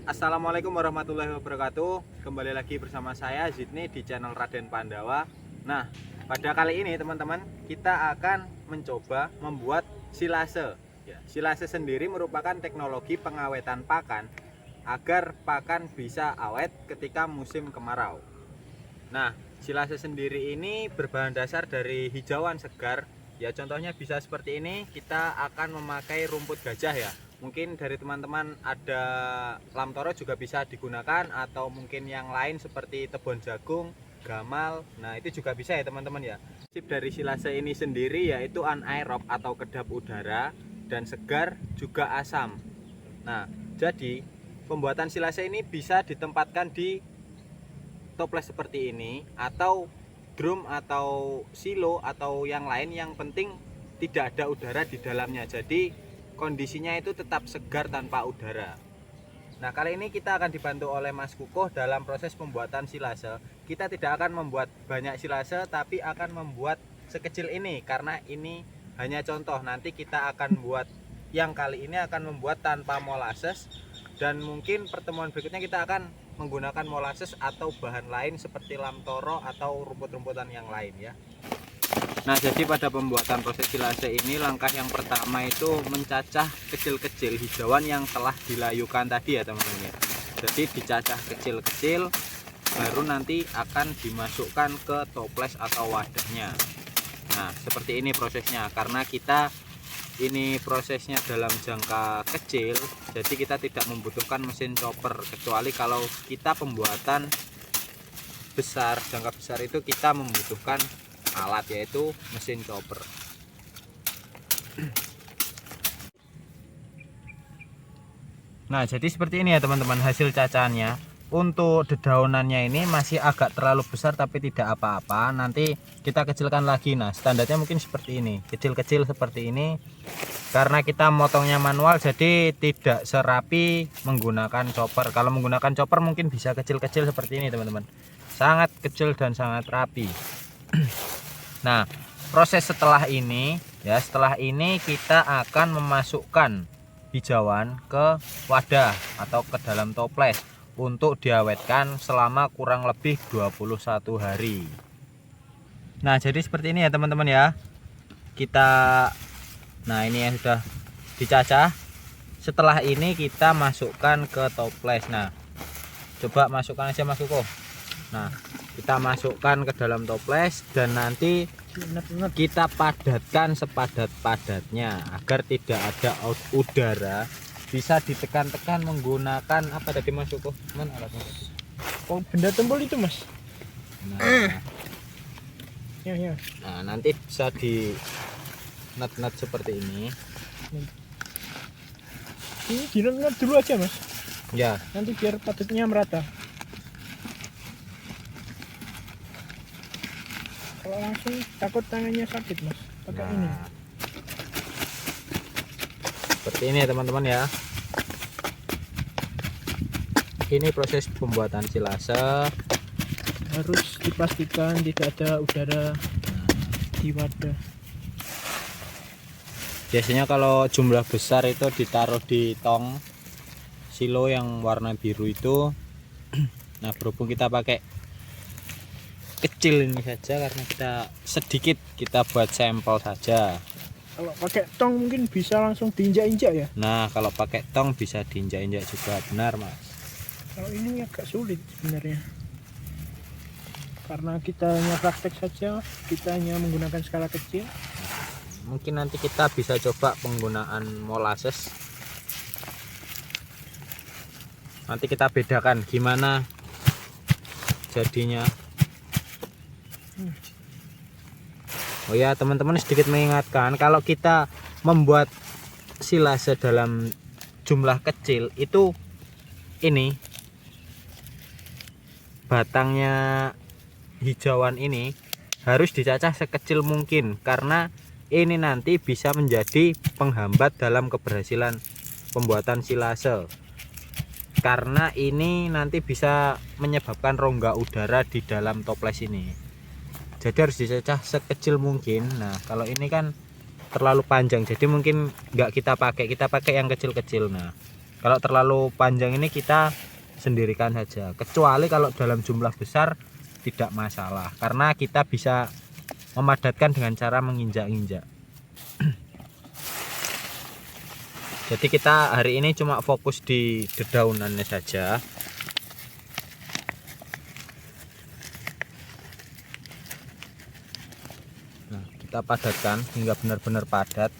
Assalamualaikum warahmatullahi wabarakatuh. Kembali lagi bersama saya Zidni di channel Raden Pandawa. Nah, pada kali ini teman-teman, kita akan mencoba membuat silase. Silase sendiri merupakan teknologi pengawetan pakan agar pakan bisa awet ketika musim kemarau. Nah, silase sendiri ini berbahan dasar dari hijauan segar. Ya, contohnya bisa seperti ini. Kita akan memakai rumput gajah ya. Mungkin dari teman-teman ada lamtoro juga bisa digunakan, atau mungkin yang lain seperti tebon jagung, gamal. Nah, itu juga bisa ya teman-teman ya. Sip dari silase ini sendiri yaitu anaerob atau kedap udara, dan segar juga asam. Nah, jadi pembuatan silase ini bisa ditempatkan di toples seperti ini, atau drum atau silo atau yang lain, yang penting tidak ada udara di dalamnya. Jadi kondisinya itu tetap segar tanpa udara. Nah, kali ini kita akan dibantu oleh Mas Kukuh dalam proses pembuatan silase. Kita tidak akan membuat banyak silase, tapi akan membuat sekecil ini karena ini hanya contoh. Nanti kita akan buat yang kali ini akan membuat tanpa molasses, dan mungkin pertemuan berikutnya kita akan menggunakan molasses atau bahan lain seperti lamtoro atau rumput-rumputan yang lain ya. Nah, jadi pada pembuatan proses silase ini, langkah yang pertama itu mencacah kecil-kecil hijauan yang telah dilayukan tadi ya teman-teman ya. Jadi dicacah kecil-kecil, baru nanti akan dimasukkan ke toples atau wadahnya. Nah, seperti ini prosesnya. Karena kita ini prosesnya dalam jangka kecil, jadi kita tidak membutuhkan mesin chopper, kecuali kalau kita pembuatan besar, jangka besar itu kita membutuhkan alat, yaitu mesin chopper. Nah, jadi seperti ini ya teman-teman hasil cacahannya. Untuk dedaunannya ini masih agak terlalu besar, tapi tidak apa-apa, nanti kita kecilkan lagi. Nah, standarnya mungkin seperti ini, kecil-kecil seperti ini, karena kita motongnya manual jadi tidak serapi menggunakan chopper. Kalau menggunakan chopper mungkin bisa kecil-kecil seperti ini teman-teman, sangat kecil dan sangat rapi. Nah, proses setelah ini ya, setelah ini kita akan memasukkan hijauan ke wadah atau ke dalam toples untuk diawetkan selama kurang lebih 21 hari. Nah, jadi seperti ini ya teman-teman ya. Nah, ini yang sudah dicacah. Setelah ini kita masukkan ke toples. Nah, coba masukkan aja Mas Kukuh. Nah, kita masukkan ke dalam toples dan nanti kita padatkan sepadat-padatnya agar tidak ada udara. Bisa ditekan-tekan menggunakan apa tadi Mas Kukuh? Mana alatnya tadi? Oh, benda tempel itu Mas. Nah, Ya. nah nanti bisa di nut-nut seperti ini. Ini dinut dulu aja Mas. Ya. Nanti biar padatnya merata. Kalau langsung takut tangannya sakit Mas. Pakai ini. Seperti ini ya teman-teman ya. Ini proses pembuatan silase. Harus dipastikan tidak ada udara di wadah. Biasanya kalau jumlah besar itu ditaruh di tong silo yang warna biru itu. Nah, berhubung kita pakai kecil ini saja, karena kita sedikit, kita buat sampel saja. Kalau pakai tong mungkin bisa langsung diinjak-injak ya. Nah, kalau pakai tong bisa diinjak-injak juga, benar Mas. Kalau ini agak sulit sebenarnya. Karena kita hanya praktek saja, kita hanya menggunakan skala kecil. Mungkin nanti kita bisa coba penggunaan molasses. Nanti kita bedakan gimana jadinya. Oh ya teman-teman, sedikit mengingatkan, kalau kita membuat silase dalam jumlah kecil itu, ini batangnya hijauan ini harus dicacah sekecil mungkin, karena ini nanti bisa menjadi penghambat dalam keberhasilan pembuatan silase, karena ini nanti bisa menyebabkan rongga udara di dalam toples ini. Jadi harus dicacah sekecil mungkin. Nah, kalau ini kan terlalu panjang, jadi mungkin nggak kita pakai yang kecil-kecil. Nah, Kalau terlalu panjang ini kita sendirikan saja, kecuali kalau dalam jumlah besar tidak masalah, karena kita bisa memadatkan dengan cara menginjak-injak. Jadi kita hari ini cuma fokus di dedaunannya saja. Nah, kita padatkan hingga benar-benar padat.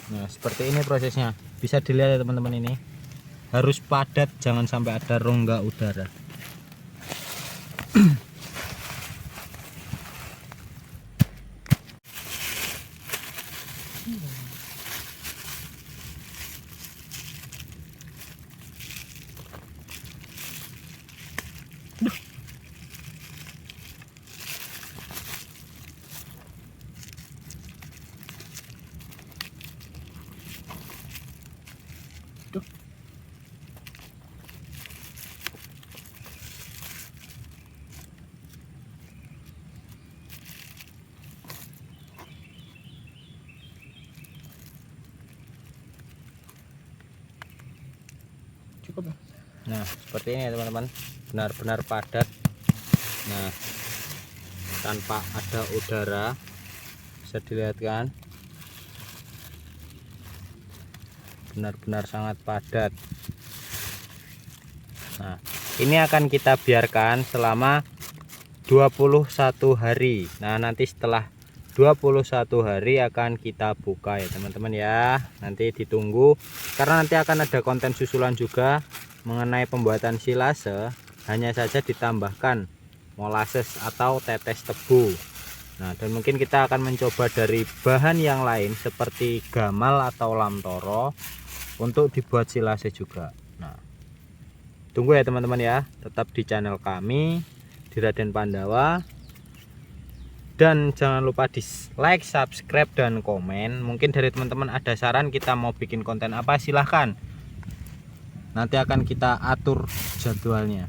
Nah, seperti ini prosesnya. Bisa dilihat ya teman-teman, ini harus padat, jangan sampai ada rongga udara. Cukup ya? Nah, seperti ini ya teman-teman, benar-benar padat. Nah, tanpa ada udara, bisa dilihat kan, benar-benar sangat padat. Nah, ini akan kita biarkan selama 21 hari. Nah, nanti setelah 21 hari akan kita buka ya teman-teman ya. Nanti ditunggu, karena nanti akan ada konten susulan juga mengenai pembuatan silase, hanya saja ditambahkan molasses atau tetes tebu. Nah, dan mungkin kita akan mencoba dari bahan yang lain seperti gamal atau lamtoro untuk dibuat silase juga. Nah, tunggu ya teman-teman ya, tetap di channel kami di Raden Pandawa. Dan jangan lupa di like, subscribe, dan komen. Mungkin dari teman-teman ada saran kita mau bikin konten apa, silahkan. Nanti akan kita atur jadwalnya.